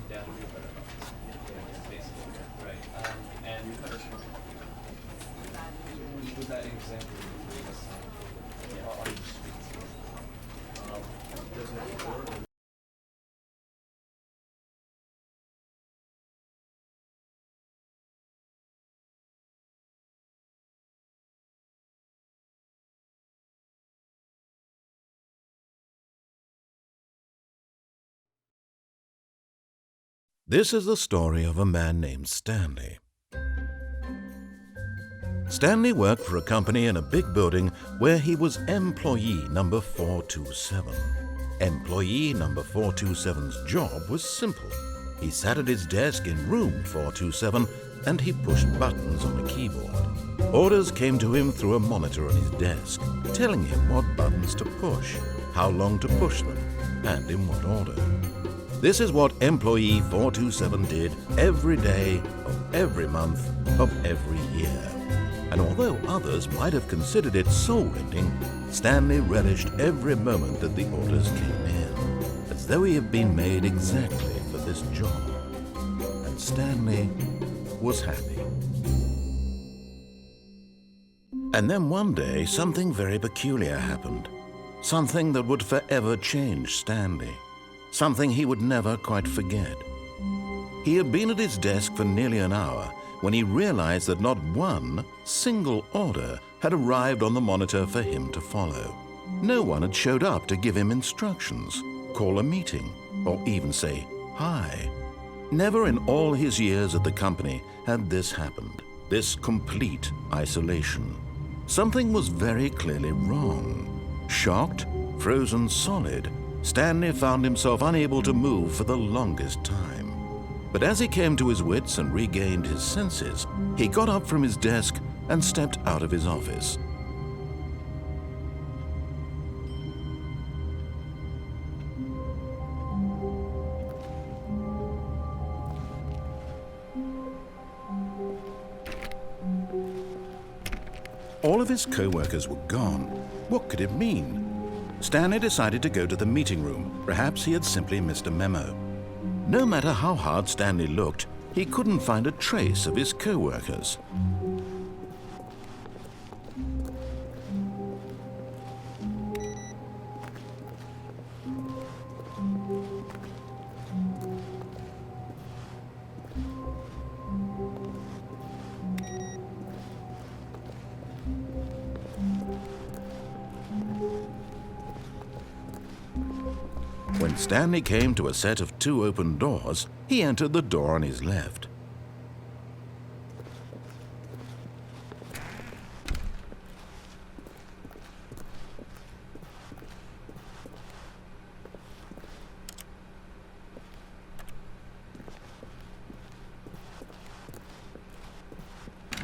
Yeah, basically. Right. And with that example you gave us on the streets, does it work? This is the story of a man named Stanley. Stanley worked for a company in a big building where he was employee number 427. Employee number 427's job was simple. He sat at his desk in room 427 and he pushed buttons on a keyboard. Orders came to him through a monitor on his desk, telling him what buttons to push, how long to push them, and in what order. This is what employee 427 did every day of every month of every year. And although others might have considered it soul-rending, Stanley relished every moment that the orders came in, as though he had been made exactly for this job. And Stanley was happy. And then one day, something very peculiar happened. Something that would forever change Stanley. Something he would never quite forget. He had been at his desk for nearly an hour when he realized that not one single order had arrived on the monitor for him to follow. No one had showed up to give him instructions, call a meeting, or even say hi. Never in all his years at the company had this happened, this complete isolation. Something was very clearly wrong. Shocked, frozen solid, Stanley found himself unable to move for the longest time. But as he came to his wits and regained his senses, he got up from his desk and stepped out of his office. All of his co-workers were gone. What could it mean? Stanley decided to go to the meeting room. Perhaps he had simply missed a memo. No matter how hard Stanley looked, he couldn't find a trace of his co-workers. When Stanley came to a set of 2 open doors, he entered the door on his left.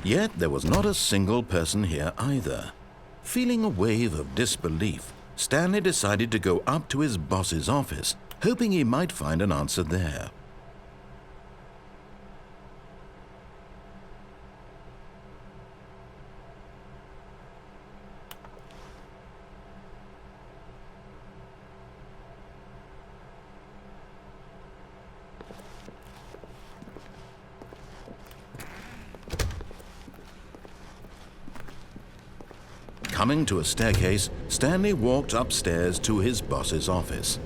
Yet there was not a single person here either. Feeling a wave of disbelief, Stanley decided to go up to his boss's office, hoping he might find an answer there. Coming to a staircase, Stanley walked upstairs to his boss's office.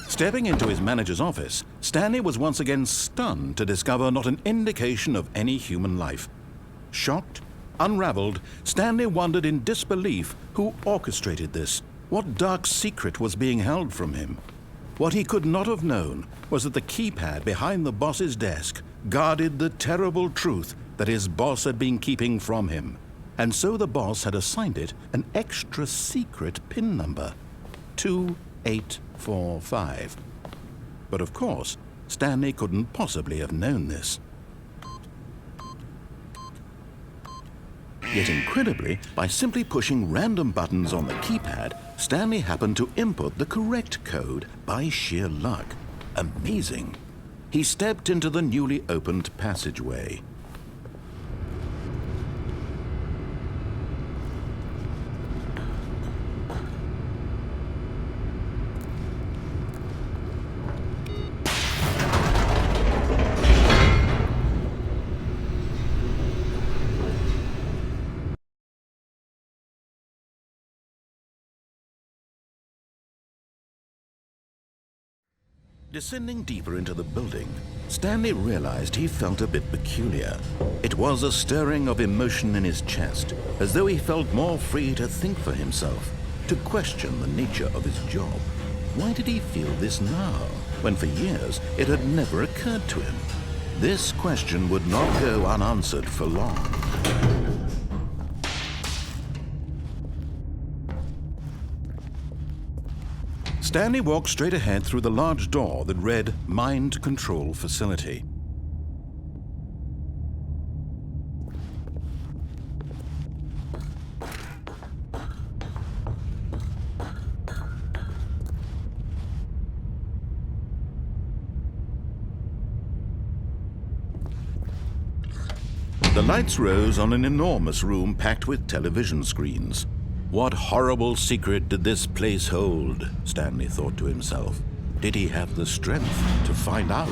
Stepping into his manager's office, Stanley was once again stunned to discover not an indication of any human life. Shocked, unraveled, Stanley wondered in disbelief who orchestrated this. What dark secret was being held from him? What he could not have known was that the keypad behind the boss's desk guarded the terrible truth that his boss had been keeping from him. And so the boss had assigned it an extra secret PIN number, 2845. But of course, Stanley couldn't possibly have known this. Yet incredibly, by simply pushing random buttons on the keypad, Stanley happened to input the correct code by sheer luck. Amazing. He stepped into the newly opened passageway. Descending deeper into the building, Stanley realized he felt a bit peculiar. It was a stirring of emotion in his chest, as though he felt more free to think for himself, to question the nature of his job. Why did he feel this now, when for years it had never occurred to him? This question would not go unanswered for long. Stanley walked straight ahead through the large door that read Mind Control Facility. The lights rose on an enormous room packed with television screens. What horrible secret did this place hold? Stanley thought to himself. Did he have the strength to find out?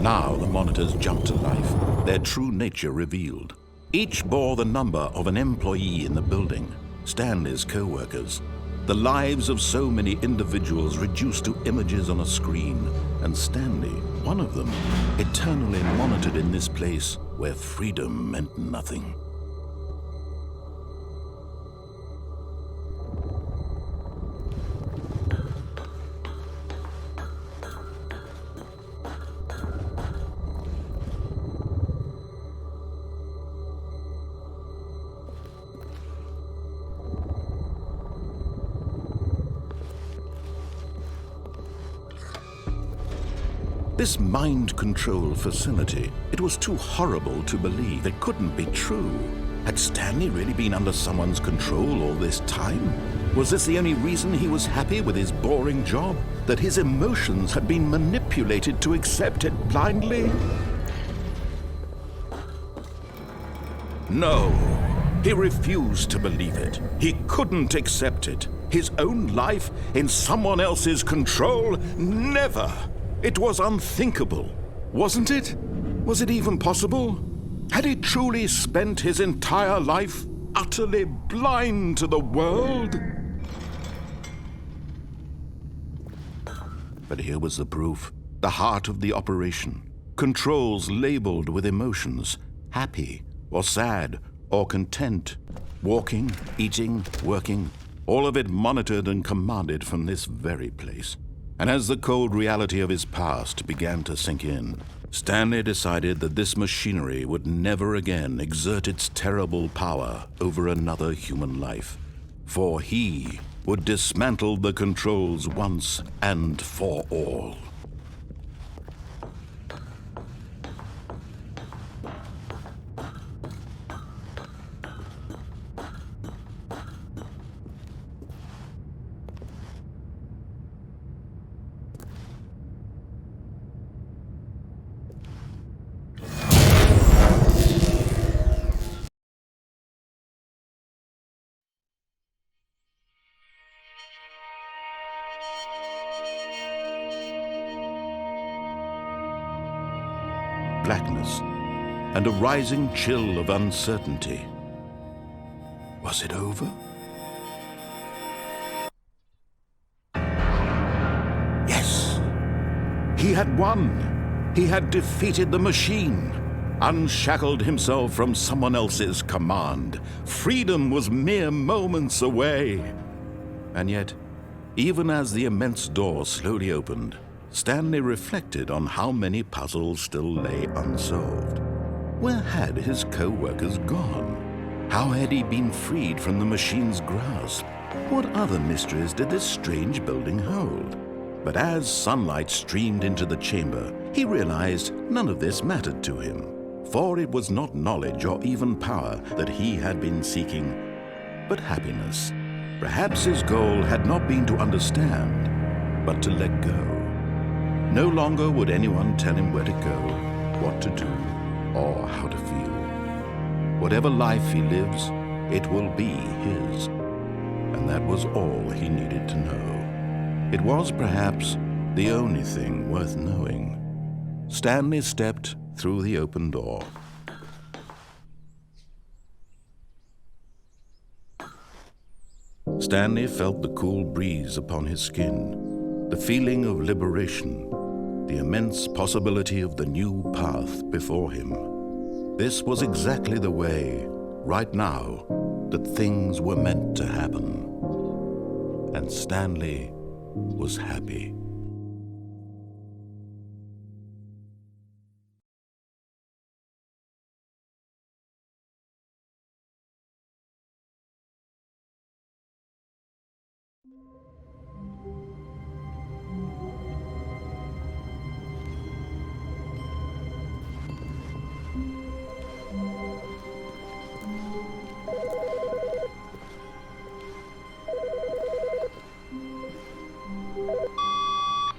Now the monitors jumped to life, their true nature revealed. Each bore the number of an employee in the building, Stanley's co-workers. The lives of so many individuals reduced to images on a screen, and Stanley, one of them, eternally monitored in this place where freedom meant nothing. This mind control facility, it was too horrible to believe. It couldn't be true. Had Stanley really been under someone's control all this time? Was this the only reason he was happy with his boring job? That his emotions had been manipulated to accept it blindly? No, he refused to believe it. He couldn't accept it. His own life in someone else's control? Never! It was unthinkable, wasn't it? Was it even possible? Had he truly spent his entire life utterly blind to the world? But here was the proof, the heart of the operation. Controls labeled with emotions, happy or sad or content, walking, eating, working, all of it monitored and commanded from this very place. And as the cold reality of his past began to sink in, Stanley decided that this machinery would never again exert its terrible power over another human life. For he would dismantle the controls once and for all. Blackness, and a rising chill of uncertainty. Was it over? Yes! He had won! He had defeated the machine, unshackled himself from someone else's command. Freedom was mere moments away. And yet, even as the immense door slowly opened, Stanley reflected on how many puzzles still lay unsolved. Where had his co-workers gone? How had he been freed from the machine's grasp? What other mysteries did this strange building hold? But as sunlight streamed into the chamber, he realized none of this mattered to him, for it was not knowledge or even power that he had been seeking, but happiness. Perhaps his goal had not been to understand, but to let go. No longer would anyone tell him where to go, what to do, or how to feel. Whatever life he lives, it will be his. And that was all he needed to know. It was perhaps the only thing worth knowing. Stanley stepped through the open door. Stanley felt the cool breeze upon his skin, the feeling of liberation, the immense possibility of the new path before him. This was exactly the way, right now, that things were meant to happen. And Stanley was happy.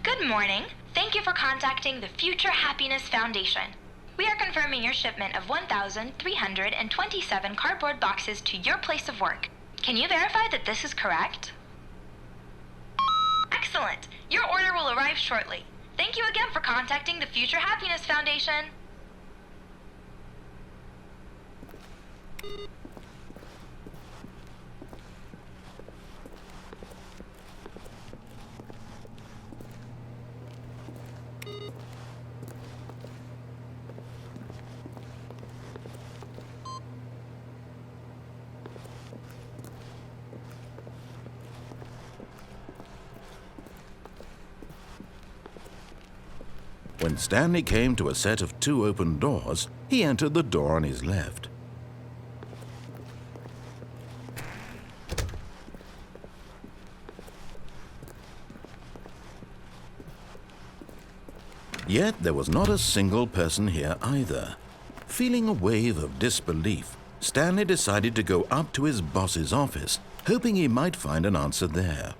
Good morning. Thank you for contacting the Future Happiness Foundation. We are confirming your shipment of 1,327 cardboard boxes to your place of work. Can you verify that this is correct? Excellent. Your order will arrive shortly. Thank you again for contacting the Future Happiness Foundation. When Stanley came to a set of 2 open doors, he entered the door on his left. Yet there was not a single person here either. Feeling a wave of disbelief, Stanley decided to go up to his boss's office, hoping he might find an answer there.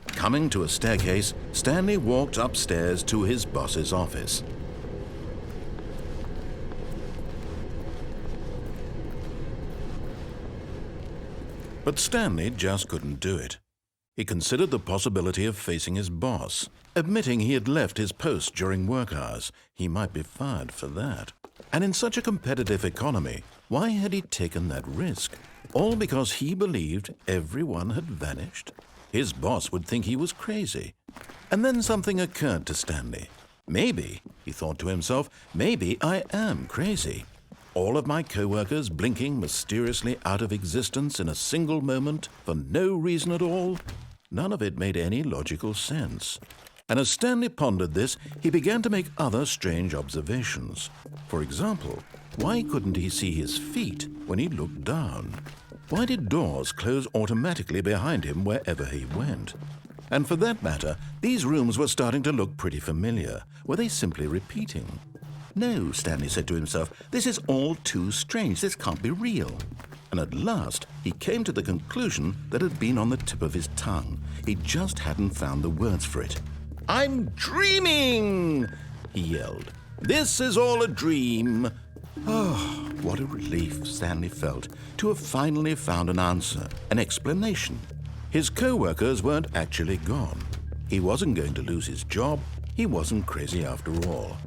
Coming to a staircase, Stanley walked upstairs to his boss's office. But Stanley just couldn't do it. He considered the possibility of facing his boss. Admitting he had left his post during work hours, he might be fired for that. And in such a competitive economy, why had he taken that risk? All because he believed everyone had vanished? His boss would think he was crazy. And then something occurred to Stanley. Maybe, he thought to himself, maybe I am crazy. All of my co-workers blinking mysteriously out of existence in a single moment for no reason at all? None of it made any logical sense. And as Stanley pondered this, he began to make other strange observations. For example, why couldn't he see his feet when he looked down? Why did doors close automatically behind him wherever he went? And for that matter, these rooms were starting to look pretty familiar. Were they simply repeating? No, Stanley said to himself, this is all too strange. This can't be real. And at last, he came to the conclusion that had been on the tip of his tongue. He just hadn't found the words for it. I'm dreaming, he yelled. This is all a dream. Oh, what a relief Stanley felt to have finally found an answer, an explanation. His co-workers weren't actually gone. He wasn't going to lose his job. He wasn't crazy after all.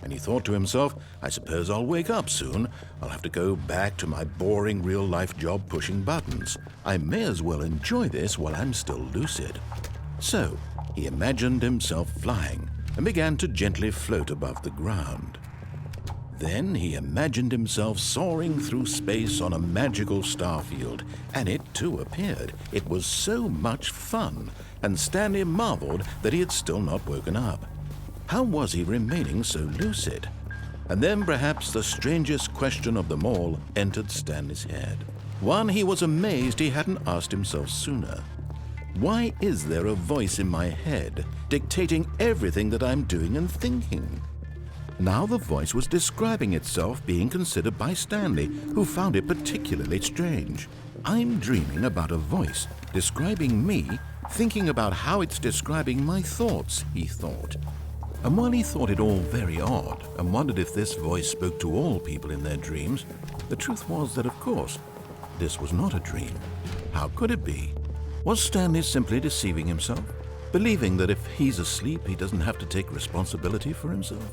And he thought to himself, I suppose I'll wake up soon. I'll have to go back to my boring real-life job pushing buttons. I may as well enjoy this while I'm still lucid. So he imagined himself flying and began to gently float above the ground. Then he imagined himself soaring through space on a magical starfield, and it too appeared. It was so much fun, and Stanley marveled that he had still not woken up. How was he remaining so lucid? And then perhaps the strangest question of them all entered Stanley's head. One he was amazed he hadn't asked himself sooner. Why is there a voice in my head dictating everything that I'm doing and thinking? Now the voice was describing itself being considered by Stanley, who found it particularly strange. I'm dreaming about a voice describing me, thinking about how it's describing my thoughts, he thought. And while he thought it all very odd and wondered if this voice spoke to all people in their dreams, the truth was that, of course, this was not a dream. How could it be? Was Stanley simply deceiving himself, believing that if he's asleep, he doesn't have to take responsibility for himself?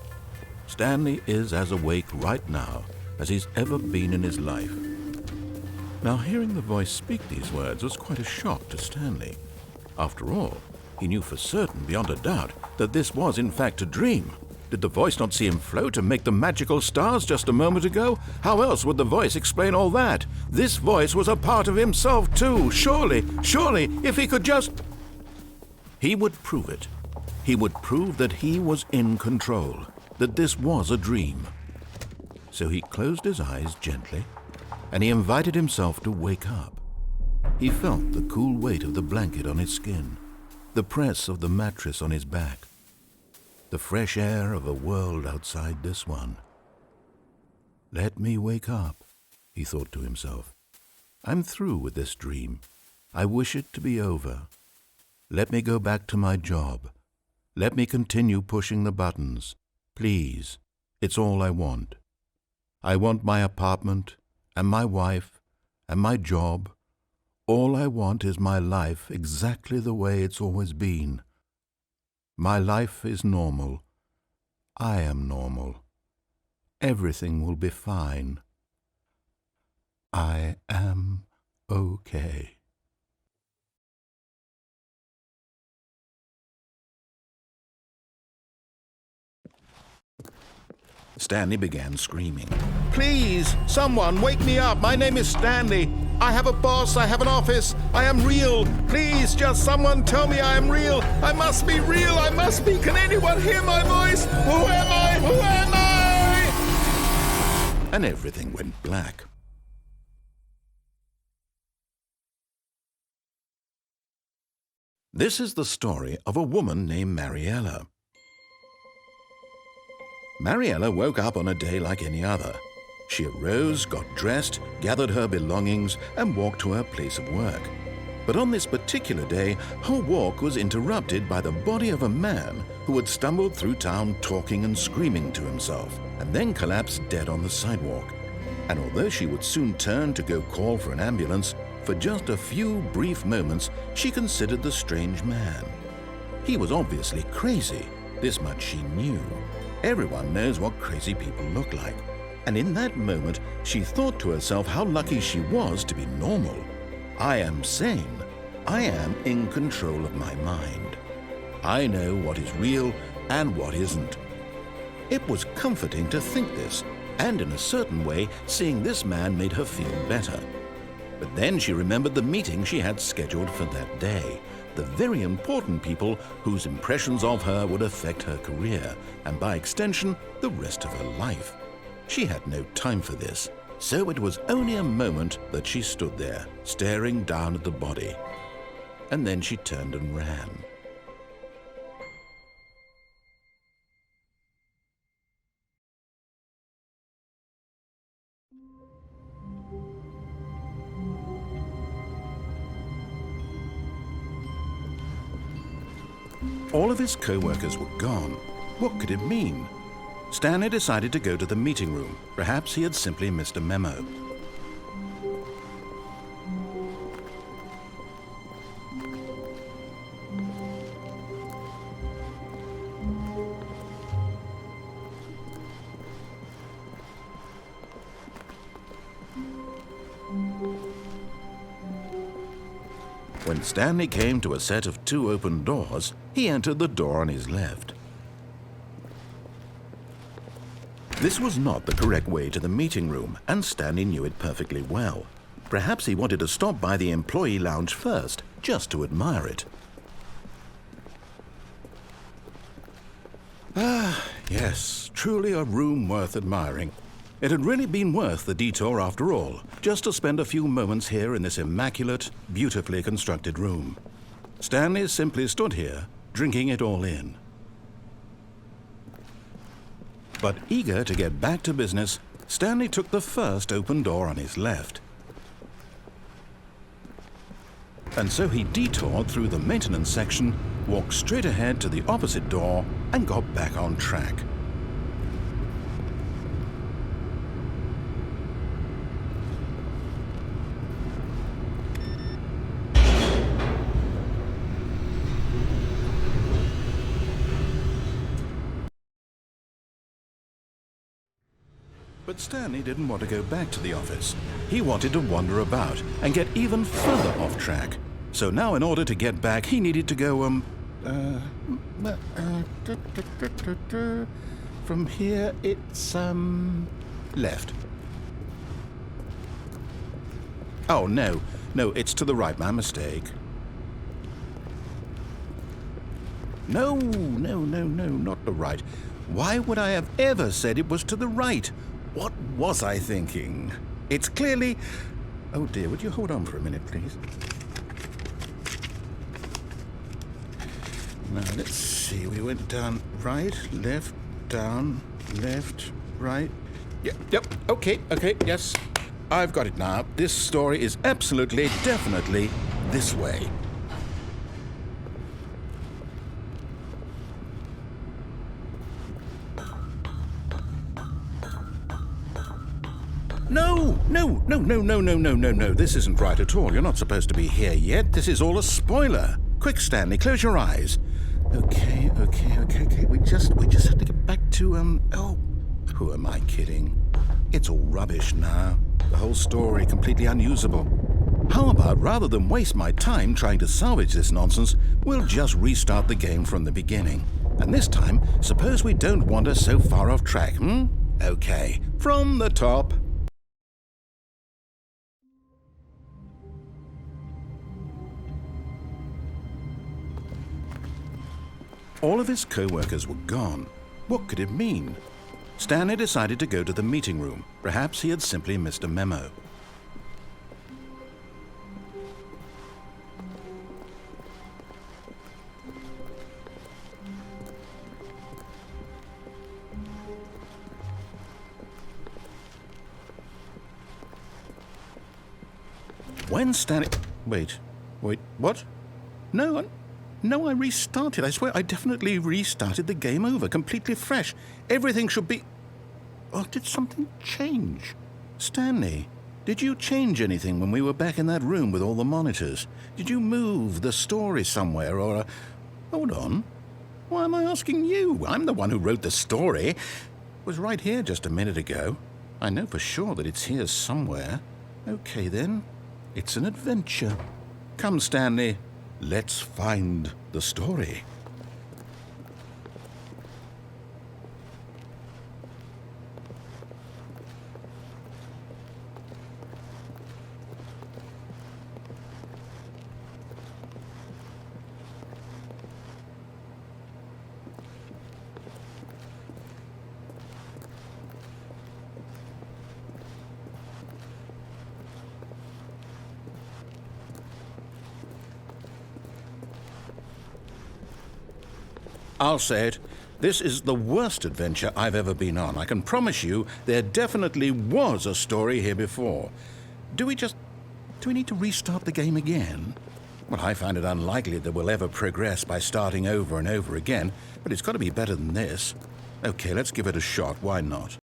Stanley is as awake right now as he's ever been in his life. Now, hearing the voice speak these words was quite a shock to Stanley. After all, he knew for certain, beyond a doubt, that this was in fact a dream. Did the voice not see him float and make the magical stars just a moment ago? How else would the voice explain all that? This voice was a part of himself too. Surely, if he could just... He would prove it. He would prove that he was in control, that this was a dream. So he closed his eyes gently, and he invited himself to wake up. He felt the cool weight of the blanket on his skin, the press of the mattress on his back, the fresh air of a world outside this one. Let me wake up, he thought to himself. I'm through with this dream. I wish it to be over. Let me go back to my job. Let me continue pushing the buttons. Please, it's all I want. I want my apartment and my wife and my job. All I want is my life exactly the way it's always been. My life is normal. I am normal. Everything will be fine. I am okay. Stanley began screaming. Please, someone, wake me up. My name is Stanley. I have a boss. I have an office. I am real. Please, just someone tell me I am real. I must be real. I must be. Can anyone hear my voice? Who am I? Who am I? And everything went black. This is the story of a woman named Mariella. Mariella woke up on a day like any other. She arose, got dressed, gathered her belongings, and walked to her place of work. But on this particular day, her walk was interrupted by the body of a man who had stumbled through town talking and screaming to himself, and then collapsed dead on the sidewalk. And although she would soon turn to go call for an ambulance, for just a few brief moments she considered the strange man. He was obviously crazy. This much she knew. Everyone knows what crazy people look like. And in that moment, she thought to herself how lucky she was to be normal. I am sane. I am in control of my mind. I know what is real and what isn't. It was comforting to think this, and in a certain way, seeing this man made her feel better. But then she remembered the meeting she had scheduled for that day. The very important people whose impressions of her would affect her career, and by extension, the rest of her life. She had no time for this, so it was only a moment that she stood there, staring down at the body. And then she turned and ran. All of his co-workers were gone. What could it mean? Stanley decided to go to the meeting room. Perhaps he had simply missed a memo. When Stanley came to a set of 2 open doors, he entered the door on his left. This was not the correct way to the meeting room, and Stanley knew it perfectly well. Perhaps he wanted to stop by the employee lounge first, just to admire it. Yes, truly a room worth admiring. It had really been worth the detour after all, just to spend a few moments here in this immaculate, beautifully constructed room. Stanley simply stood here, drinking it all in. But eager to get back to business, Stanley took the first open door on his left. And so he detoured through the maintenance section, walked straight ahead to the opposite door, and got back on track. But Stanley didn't want to go back to the office. He wanted to wander about and get even further off track. So now in order to get back, he needed to go, from here it's, left. Oh, no, it's to the right, my mistake. No, not the right. Why would I have ever said it was to the right? What was I thinking? It's clearly... Oh dear, would you hold on for a minute, please? Now, let's see. We went down right, left, down, left, right. Yep, okay, yes. I've got it now. This story is absolutely, definitely this way. No. This isn't right at all. You're not supposed to be here yet. This is all a spoiler. Quick, Stanley, close your eyes. Okay. We just have to get back to, oh, who am I kidding? It's all rubbish now. The whole story completely unusable. How about, rather than waste my time trying to salvage this nonsense, we'll just restart the game from the beginning. And this time, suppose we don't wander so far off track, Okay, from the top. All of his co-workers were gone. What could it mean? Stanley decided to go to the meeting room. Perhaps he had simply missed a memo. When Stanley... Wait, what? No, I restarted. I swear I definitely restarted the game over, completely fresh. Everything should be... Oh, did something change? Stanley, did you change anything when we were back in that room with all the monitors? Did you move the story somewhere or... Hold on. Why am I asking you? I'm the one who wrote the story. It was right here just a minute ago. I know for sure that it's here somewhere. Okay, then. It's an adventure. Come, Stanley. Let's find the story. I'll say it. This is the worst adventure I've ever been on. I can promise you there definitely was a story here before. Do we need to restart the game again? Well, I find it unlikely that we'll ever progress by starting over and over again, but it's got to be better than this. Okay, let's give it a shot. Why not?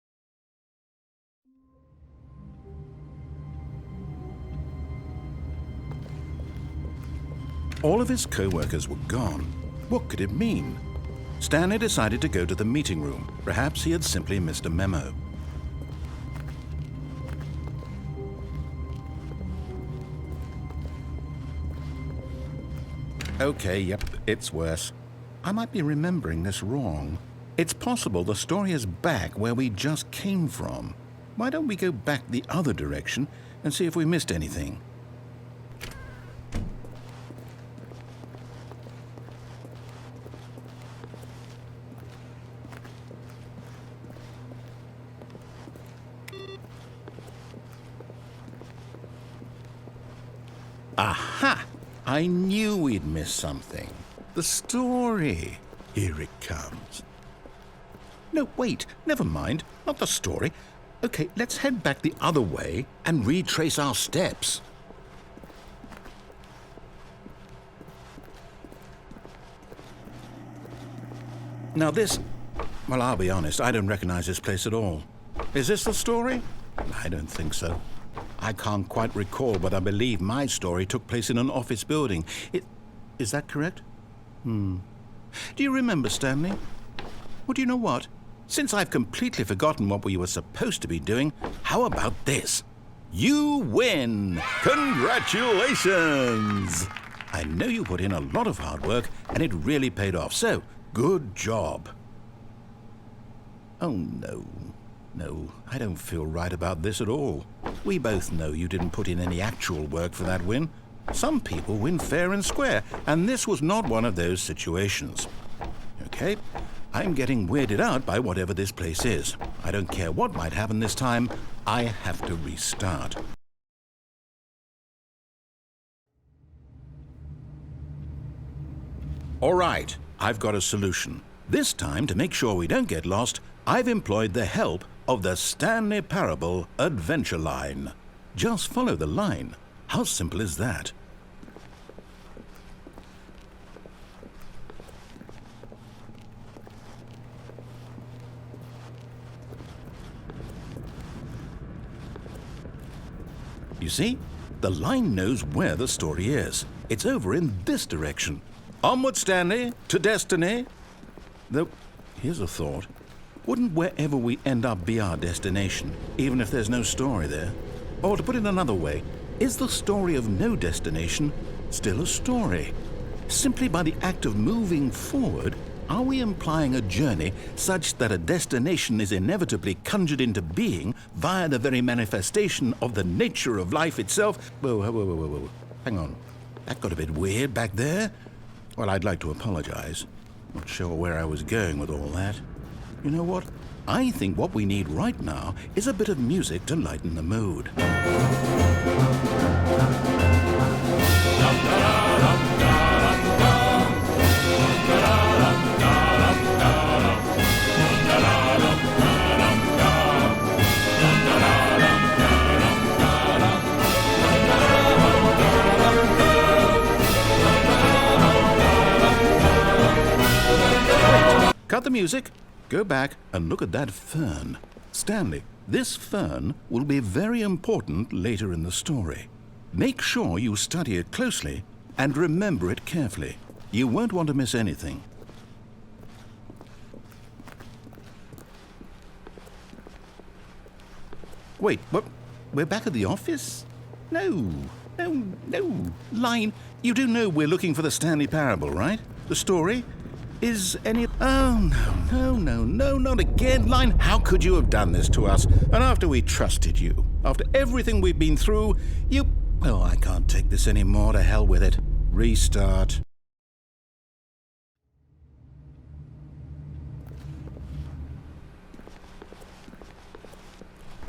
All of his co-workers were gone. What could it mean? Stanley decided to go to the meeting room. Perhaps he had simply missed a memo. Okay, yep, it's worse. I might be remembering this wrong. It's possible the story is back where we just came from. Why don't we go back the other direction and see if we missed anything? Aha! I knew we'd miss something. The story. Here it comes. No, wait, never mind. Not the story. Okay, let's head back the other way and retrace our steps. Now this... Well, I'll be honest, I don't recognize this place at all. Is this the story? I don't think so. I can't quite recall, but I believe my story took place in an office building. Is that correct? Do you remember, Stanley? Well, do you know what? Since I've completely forgotten what we were supposed to be doing, how about this? You win! Congratulations! I know you put in a lot of hard work, and it really paid off, so good job. Oh, no. No, I don't feel right about this at all. We both know you didn't put in any actual work for that win. Some people win fair and square, and this was not one of those situations. Okay, I'm getting weirded out by whatever this place is. I don't care what might happen this time. I have to restart. All right, I've got a solution. This time, to make sure we don't get lost, I've employed the help of the Stanley Parable adventure line. Just follow the line. How simple is that? You see, the line knows where the story is. It's over in this direction. Onward, Stanley, to destiny. Though, here's a thought. Wouldn't wherever we end up be our destination, even if there's no story there? Or to put it another way, is the story of no destination still a story? Simply by the act of moving forward, are we implying a journey such that a destination is inevitably conjured into being via the very manifestation of the nature of life itself? Whoa. Hang on. That got a bit weird back there. Well, I'd like to apologize. Not sure where I was going with all that. You know what? I think what we need right now is a bit of music to lighten the mood. Cut the music. Go back and look at that fern. Stanley, this fern will be very important later in the story. Make sure you study it closely and remember it carefully. You won't want to miss anything. Wait, what? We're back at the office? No. Line, you do know we're looking for the Stanley Parable, right? The story? Is any... Oh, no, not again. Line, how could you have done this to us? And after we trusted you, after everything we've been through, you... Oh, I can't take this anymore. To hell with it. Restart.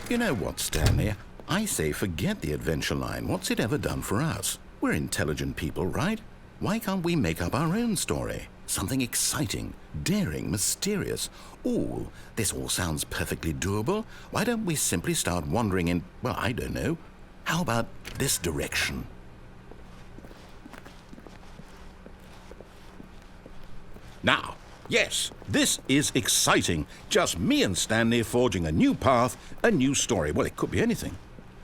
You know what, Stanley? I say forget the adventure line. What's it ever done for us? We're intelligent people, right? Why can't we make up our own story? Something exciting, daring, mysterious. Ooh, this all sounds perfectly doable. Why don't we simply start wandering in, well, I don't know. How about this direction? Now, yes, this is exciting. Just me and Stanley forging a new path, a new story. Well, it could be anything.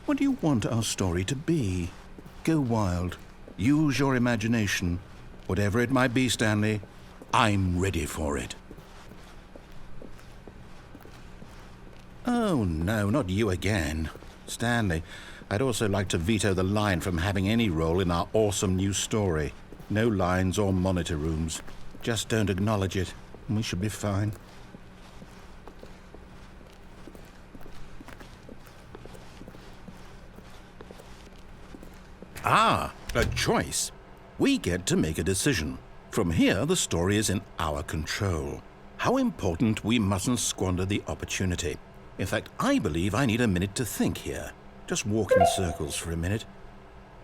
What do you want our story to be? Go wild. Use your imagination. Whatever it might be, Stanley, I'm ready for it. Oh, no, not you again. Stanley, I'd also like to veto the line from having any role in our awesome new story. No lines or monitor rooms. Just don't acknowledge it, and we should be fine. Ah, a choice. We get to make a decision. From here, the story is in our control. How important we mustn't squander the opportunity. In fact, I believe I need a minute to think here. Just walk in circles for a minute.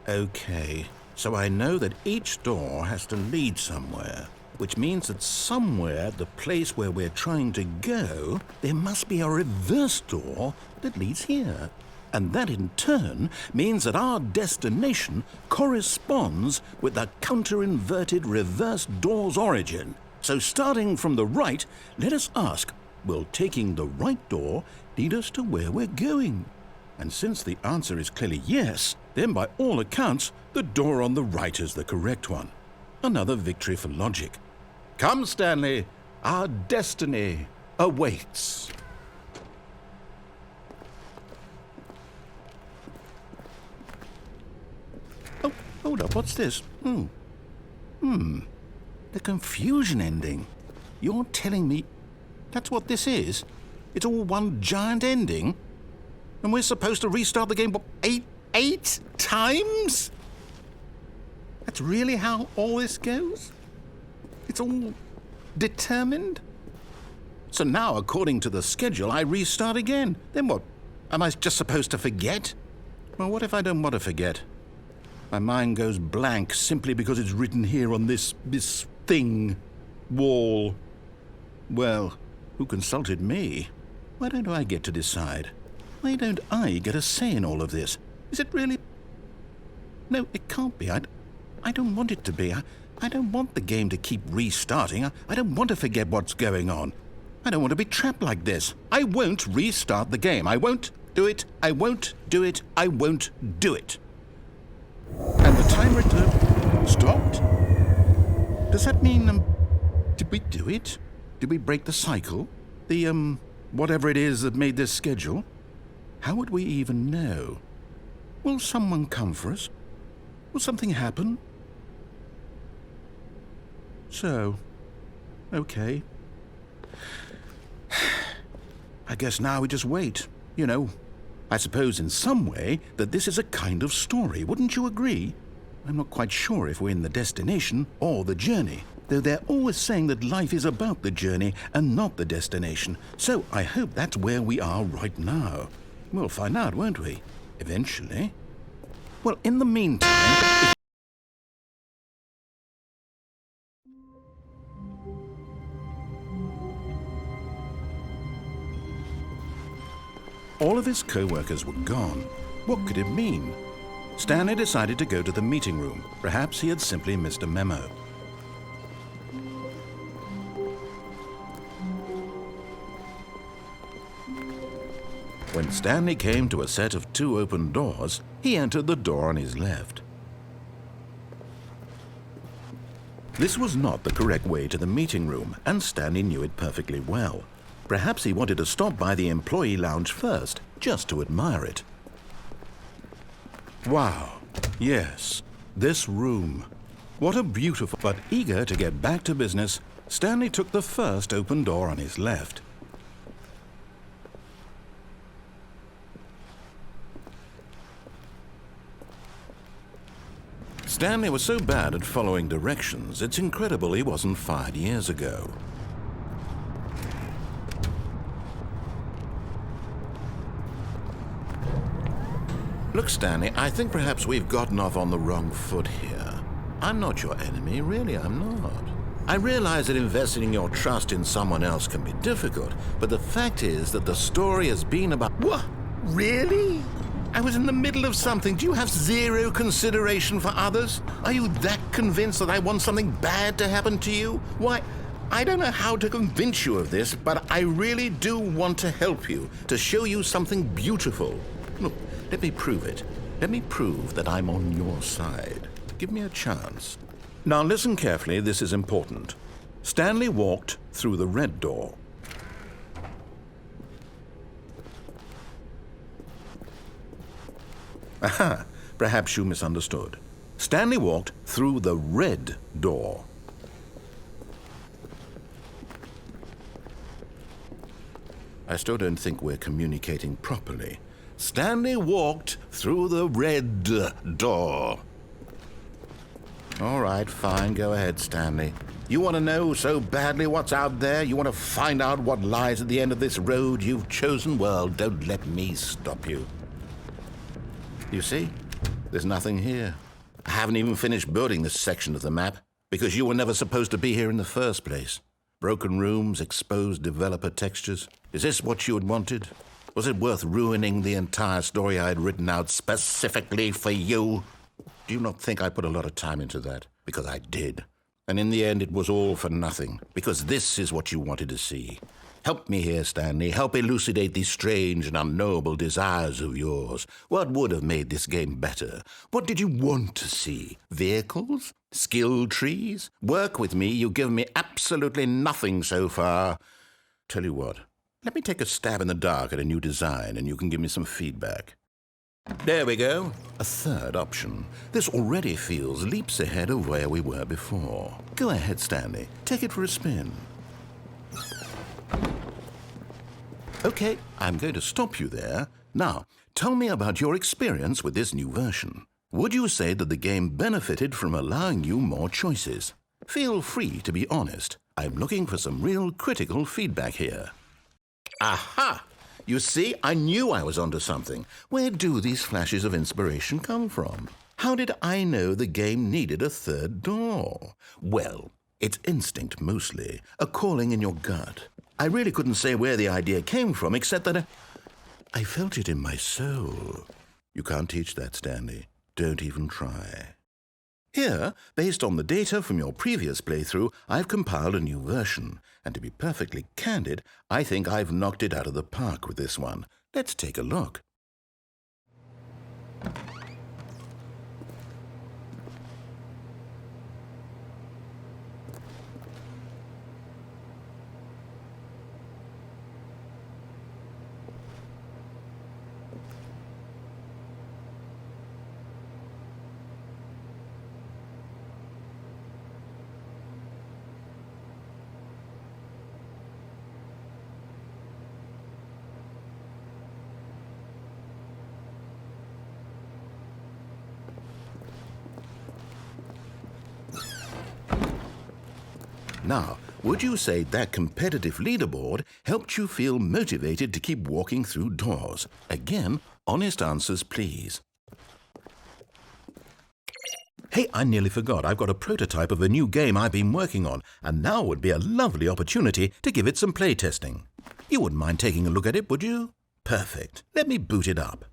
Okay, so I know that each door has to lead somewhere, which means that somewhere at the place where we're trying to go, there must be a reverse door that leads here. And that in turn means that our destination corresponds with the counter-inverted reverse door's origin. So starting from the right, let us ask, will taking the right door lead us to where we're going? And since the answer is clearly yes, then by all accounts, the door on the right is the correct one. Another victory for logic. Come, Stanley, our destiny awaits. Oh, hold up, what's this? The confusion ending. You're telling me that's what this is? It's all one giant ending? And we're supposed to restart the game, what, eight times? That's really how all this goes? It's all determined? So now, according to the schedule, I restart again. Then what? Am I just supposed to forget? Well, what if I don't want to forget? My mind goes blank simply because it's written here on this thing, wall. Well, who consulted me? Why don't I get to decide? Why don't I get a say in all of this? Is it really? No, it can't be. I don't want it to be. I don't want the game to keep restarting. I don't want to forget what's going on. I don't want to be trapped like this. I won't restart the game. I won't do it. I won't do it. I won't do it. And the timer stopped? Does that mean, did we do it? Did we break the cycle? The, whatever it is that made this schedule? How would we even know? Will someone come for us? Will something happen? So, okay. I guess now we just wait, you know. I suppose in some way that this is a kind of story, wouldn't you agree? I'm not quite sure if we're in the destination or the journey, though they're always saying that life is about the journey and not the destination. So I hope that's where we are right now. We'll find out, won't we? Eventually. Well, in the meantime... All of his co-workers were gone. What could it mean? Stanley decided to go to the meeting room. Perhaps he had simply missed a memo. When Stanley came to a set of 2 open doors, he entered the door on his left. This was not the correct way to the meeting room, and Stanley knew it perfectly well. Perhaps he wanted to stop by the employee lounge first, just to admire it. Wow, yes, this room. What a beautiful... But eager to get back to business, Stanley took the first open door on his left. Stanley was so bad at following directions, it's incredible he wasn't fired years ago. Look, Stanley, I think perhaps we've gotten off on the wrong foot here. I'm not your enemy, really, I'm not. I realize that investing your trust in someone else can be difficult, but the fact is that the story has been about... What? Really? I was in the middle of something. Do you have zero consideration for others? Are you that convinced that I want something bad to happen to you? Why, I don't know how to convince you of this, but I really do want to help you, to show you something beautiful. Look, let me prove it. Let me prove that I'm on your side. Give me a chance. Now listen carefully, this is important. Stanley walked through the red door. Aha, perhaps you misunderstood. Stanley walked through the red door. I still don't think we're communicating properly. Stanley walked through the red door. All right, fine, go ahead, Stanley. You want to know so badly what's out there? You want to find out what lies at the end of this road you've chosen? Well, don't let me stop you. You see? There's nothing here. I haven't even finished building this section of the map, because you were never supposed to be here in the first place. Broken rooms, exposed developer textures. Is this what you had wanted? Was it worth ruining the entire story I had written out specifically for you? Do you not think I put a lot of time into that? Because I did. And in the end, it was all for nothing, because this is what you wanted to see. Help me here, Stanley. Help elucidate these strange and unknowable desires of yours. What would have made this game better? What did you want to see? Vehicles? Skill trees? Work with me. You've given me absolutely nothing so far. Tell you what, let me take a stab in the dark at a new design, and you can give me some feedback. There we go. A third option. This already feels leaps ahead of where we were before. Go ahead, Stanley. Take it for a spin. Okay, I'm going to stop you there. Now, tell me about your experience with this new version. Would you say that the game benefited from allowing you more choices? Feel free to be honest. I'm looking for some real critical feedback here. Aha! You see, I knew I was onto something. Where do these flashes of inspiration come from? How did I know the game needed a third door? Well, it's instinct mostly, a calling in your gut. I really couldn't say where the idea came from, except that I felt it in my soul. You can't teach that, Stanley. Don't even try. Here, based on the data from your previous playthrough, I've compiled a new version. And to be perfectly candid, I think I've knocked it out of the park with this one. Let's take a look. Now, would you say that competitive leaderboard helped you feel motivated to keep walking through doors? Again, honest answers, please. Hey, I nearly forgot. I've got a prototype of a new game I've been working on, and now would be a lovely opportunity to give it some playtesting. You wouldn't mind taking a look at it, would you? Perfect. Let me boot it up.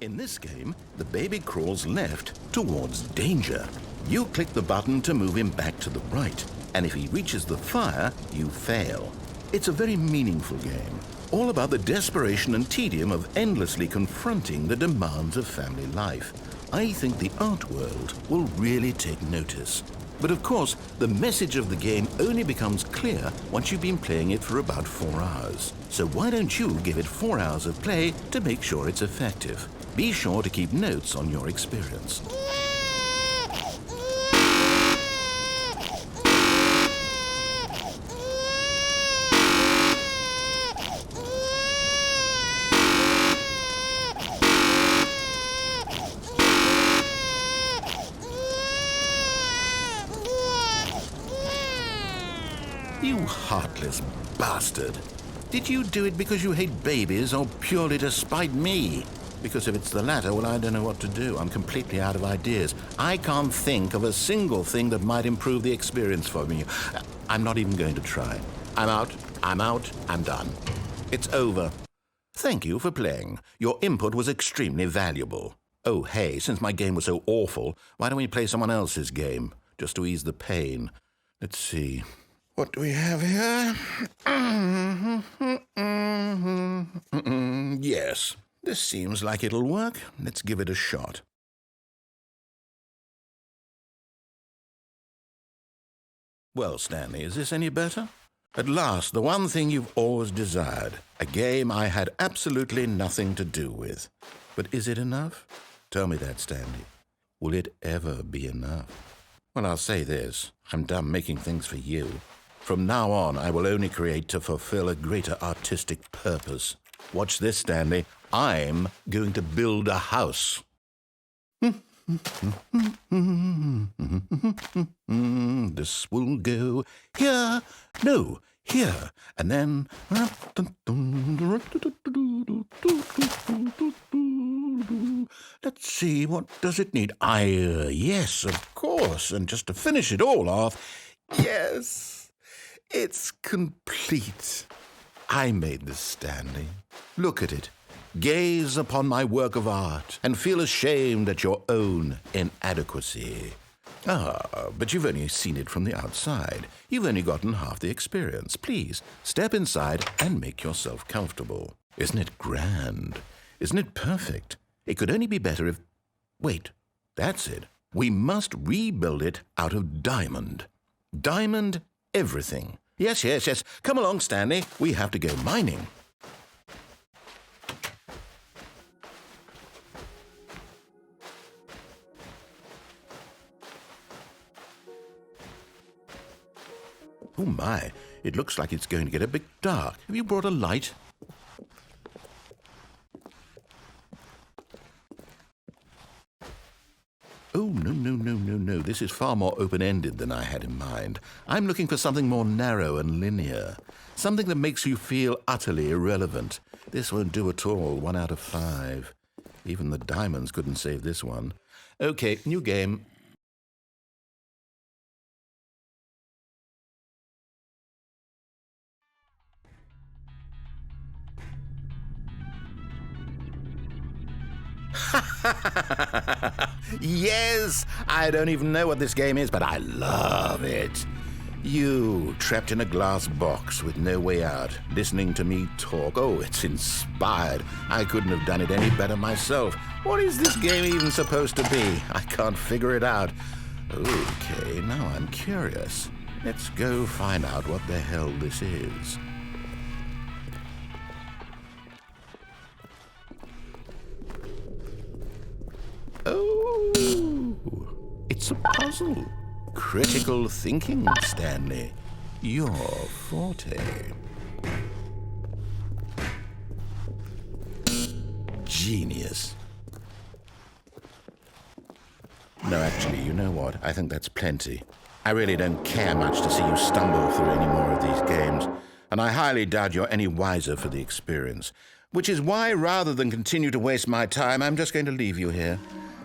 In this game, the baby crawls left towards danger. You click the button to move him back to the right, and if he reaches the fire, you fail. It's a very meaningful game, all about the desperation and tedium of endlessly confronting the demands of family life. I think the art world will really take notice. But of course, the message of the game only becomes clear once you've been playing it for about 4 hours. So why don't you give it 4 hours of play to make sure it's effective? Be sure to keep notes on your experience. You heartless bastard. Did you do it because you hate babies or purely to spite me? Because if it's the latter, well, I don't know what to do. I'm completely out of ideas. I can't think of a single thing that might improve the experience for me. I'm not even going to try. I'm out, I'm done. It's over. Thank you for playing. Your input was extremely valuable. Oh, hey, since my game was so awful, why don't we play someone else's game, just to ease the pain? Let's see. What do we have here? Yes, this seems like it'll work. Let's give it a shot. Well, Stanley, is this any better? At last, the one thing you've always desired. A game I had absolutely nothing to do with. But is it enough? Tell me that, Stanley. Will it ever be enough? Well, I'll say this. I'm done making things for you. From now on, I will only create to fulfill a greater artistic purpose. Watch this, Stanley. I'm going to build a house. This will go here. No, here, and then... Let's see, what does it need? Yes, of course, and just to finish it all off, yes, it's complete. I made this, Stanley. Look at it. Gaze upon my work of art and feel ashamed at your own inadequacy. Ah, but you've only seen it from the outside. You've only gotten half the experience. Please, step inside and make yourself comfortable. Isn't it grand? Isn't it perfect? It could only be better if... Wait, that's it. We must rebuild it out of diamond. Diamond everything. Yes. Come along, Stanley. We have to go mining. Oh my, it looks like it's going to get a bit dark. Have you brought a light? Oh, no. This is far more open-ended than I had in mind. I'm looking for something more narrow and linear. Something that makes you feel utterly irrelevant. This won't do at all. 1 out of 5. Even the diamonds couldn't save this one. Okay, new game. Yes! I don't even know what this game is, but I love it. You, trapped in a glass box with no way out, listening to me talk. Oh, it's inspired. I couldn't have done it any better myself. What is this game even supposed to be? I can't figure it out. Okay, now I'm curious. Let's go find out what the hell this is. Oh, it's a puzzle. Critical thinking, Stanley. Your forte. Genius. No, actually, you know what? I think that's plenty. I really don't care much to see you stumble through any more of these games, and I highly doubt you're any wiser for the experience, which is why, rather than continue to waste my time, I'm just going to leave you here.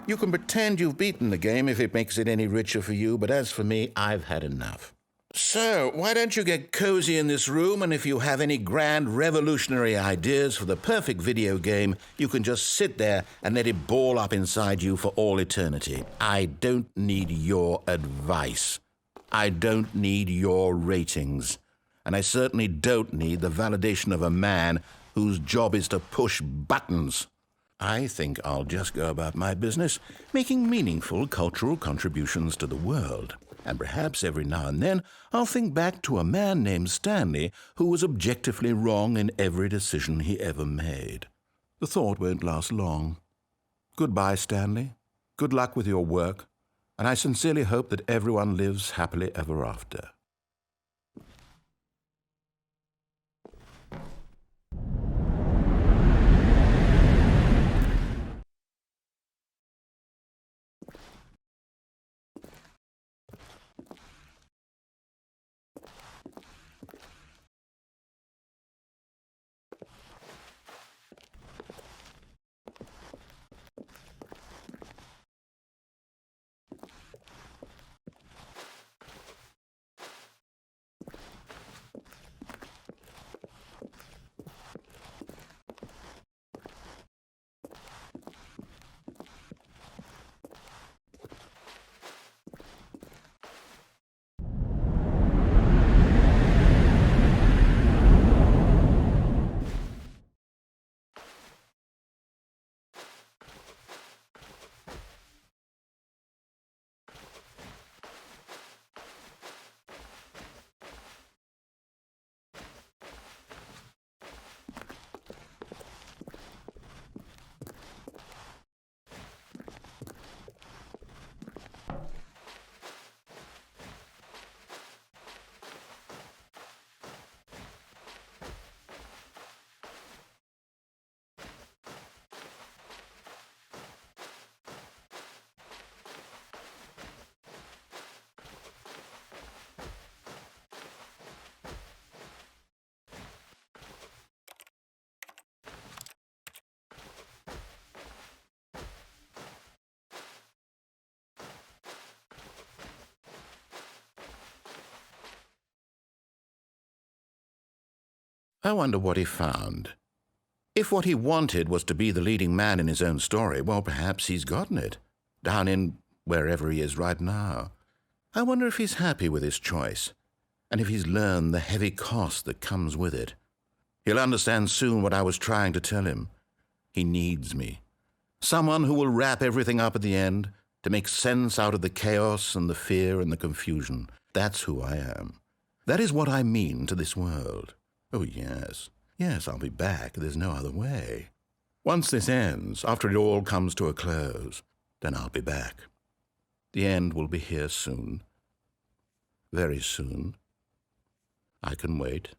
You can pretend you've beaten the game if it makes it any richer for you, but as for me, I've had enough. So, why don't you get cozy in this room, and if you have any grand revolutionary ideas for the perfect video game, you can just sit there and let it ball up inside you for all eternity. I don't need your advice. I don't need your ratings. And I certainly don't need the validation of a man whose job is to push buttons. I think I'll just go about my business, making meaningful cultural contributions to the world. And perhaps every now and then I'll think back to a man named Stanley who was objectively wrong in every decision he ever made. The thought won't last long. Goodbye, Stanley. Good luck with your work, and I sincerely hope that everyone lives happily ever after. I wonder what he found. If what he wanted was to be the leading man in his own story, well, perhaps he's gotten it, down in wherever he is right now. I wonder if he's happy with his choice, and if he's learned the heavy cost that comes with it. He'll understand soon what I was trying to tell him. He needs me. Someone who will wrap everything up at the end, to make sense out of the chaos and the fear and the confusion. That's who I am. That is what I mean to this world. Oh, yes. Yes, I'll be back. There's no other way. Once this ends, after it all comes to a close, then I'll be back. The end will be here soon. Very soon. I can wait.